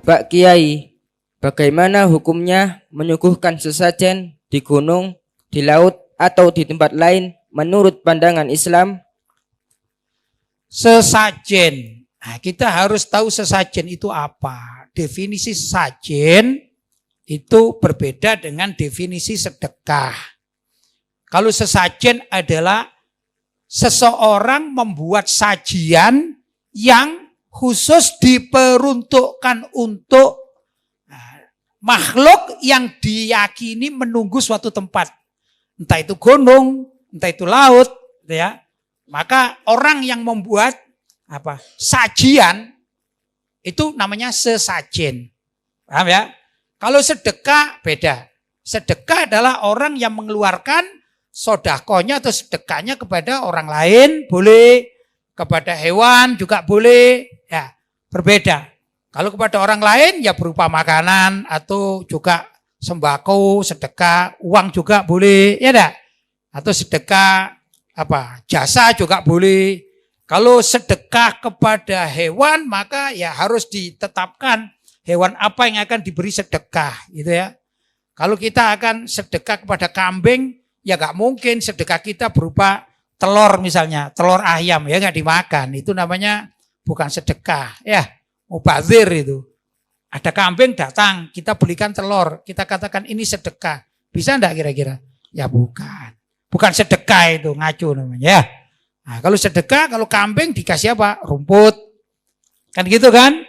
Pak Kiai, bagaimana hukumnya menyuguhkan sesajen di gunung, di laut, atau di tempat lain menurut pandangan Islam? Sesajen. Nah, kita harus tahu sesajen itu apa. Definisi sesajen itu berbeda dengan definisi sedekah. Kalau sesajen adalah seseorang membuat sajian yang khusus diperuntukkan untuk makhluk yang diyakini menunggu suatu tempat. Entah itu gunung, entah itu laut, ya. Maka orang yang membuat sajian itu namanya sesajen. Paham ya? Kalau sedekah beda. Sedekah adalah orang yang mengeluarkan sodakohnya atau sedekahnya kepada orang lain, boleh. Kepada hewan juga boleh. Ya, berbeda. Kalau kepada orang lain ya berupa makanan atau juga sembako, sedekah, uang juga boleh, ya enggak? Atau sedekah jasa juga boleh. Kalau sedekah kepada hewan maka ya harus ditetapkan hewan apa yang akan diberi sedekah, gitu ya. Kalau kita akan sedekah kepada kambing, ya nggak mungkin sedekah kita berupa telur misalnya, telur ayam, ya nggak dimakan. Itu namanya bukan sedekah, ya, mubazir itu. Ada kambing datang, kita belikan telur, kita katakan ini sedekah. Bisa enggak kira-kira? Ya bukan. Bukan sedekah itu, ngaco namanya, ya. Nah, kalau sedekah, kalau kambing dikasih apa? Rumput. Kan gitu kan?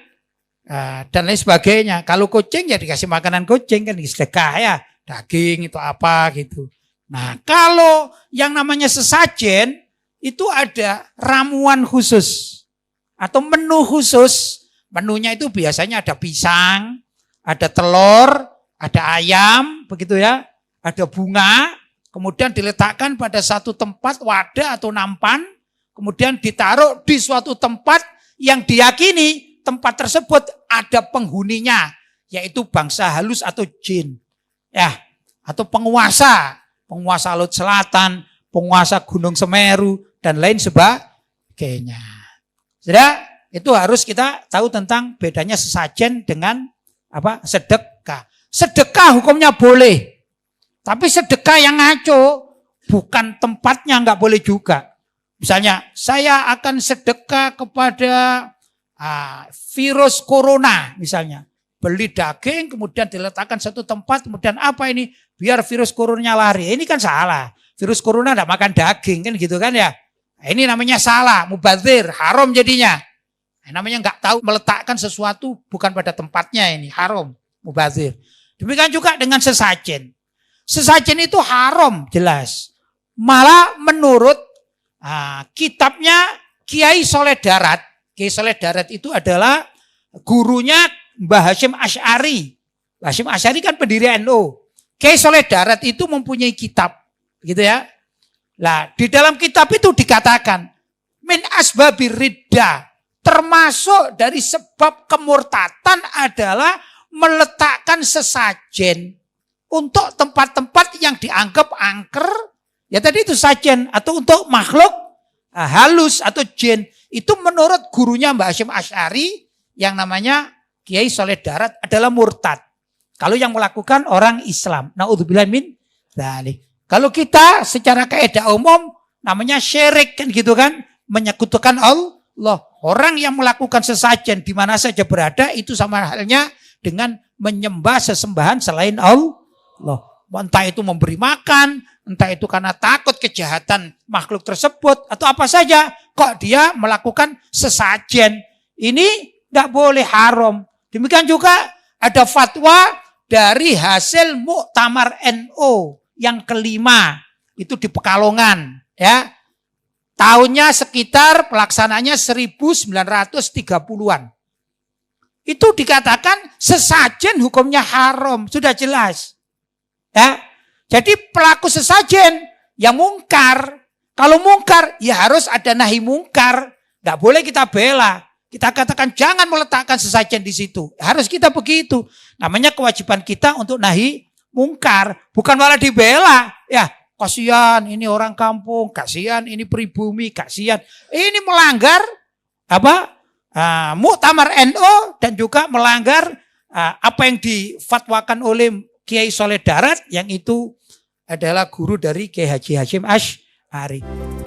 Dan lain sebagainya. Kalau kucing ya dikasih makanan kucing, kan sedekah ya. Daging itu apa gitu. Nah, kalau yang namanya sesajen itu ada ramuan khusus atau menu khusus. Menunya itu biasanya ada pisang, ada telur, ada ayam, begitu ya. Ada bunga, kemudian diletakkan pada satu tempat wadah atau nampan, kemudian ditaruh di suatu tempat yang diyakini tempat tersebut ada penghuninya, yaitu bangsa halus atau jin, ya, atau penguasa Laut Selatan, penguasa Gunung Semeru dan lain sebagainya. Sudah, itu harus kita tahu tentang bedanya sesajen dengan sedekah. Sedekah hukumnya boleh, tapi sedekah yang ngaco, bukan tempatnya nggak boleh juga. Misalnya, saya akan sedekah kepada virus corona misalnya. Beli daging, kemudian diletakkan satu tempat, kemudian apa ini? Biar virus coronanya lari. Ini kan salah. Virus corona tidak makan daging, kan gitu kan ya. Ini namanya salah, mubazir, haram jadinya. Namanya nggak tahu meletakkan sesuatu bukan pada tempatnya, ini haram, mubazir. Demikian juga dengan sesajen. Sesajen itu haram, jelas. Malah menurut kitabnya Kiai Soleh Darat. Kiai Soleh Darat itu adalah gurunya Mbah Hasyim Asy'ari. Mbah Hasyim Asy'ari kan pendiri NU. Kiai Soleh Darat itu mempunyai kitab, gitu ya. Nah, di dalam kitab itu dikatakan min asbabir riddah, termasuk dari sebab kemurtatan adalah meletakkan sesajen untuk tempat-tempat yang dianggap angker. Ya tadi itu sajen atau untuk makhluk halus atau jin. Itu menurut gurunya Mbah Hasyim Asy'ari yang namanya Kiai Soleh Darat adalah murtad. Kalau yang melakukan orang Islam. Na'udzubillah min dzalik. Kalau kita secara kaidah umum namanya syirik, kan gitu kan, menyekutukan Allah. Orang yang melakukan sesajen di mana saja berada itu sama halnya dengan menyembah sesembahan selain Allah. Entah itu memberi makan, entah itu karena takut kejahatan makhluk tersebut atau apa saja, kok dia melakukan sesajen. Ini enggak boleh, haram. Demikian juga ada fatwa dari hasil Muktamar NU yang kelima, itu di Pekalongan, ya. Tahunnya sekitar pelaksananya 1930-an. Itu dikatakan sesajen hukumnya haram, sudah jelas. Ya. Jadi pelaku sesajen yang mungkar. Kalau mungkar ya harus ada nahi mungkar. Enggak boleh kita bela. Kita katakan jangan meletakkan sesajen di situ. Harus kita begitu. Namanya kewajiban kita untuk nahi mungkar, bukan malah dibela. Ya, kasihan ini orang kampung, kasihan ini pribumi, kasihan. Ini melanggar Muktamar NU dan juga melanggar apa yang difatwakan oleh Kiai Soleh Darat yang itu adalah guru dari Kiai Haji Hasyim Asy'ari.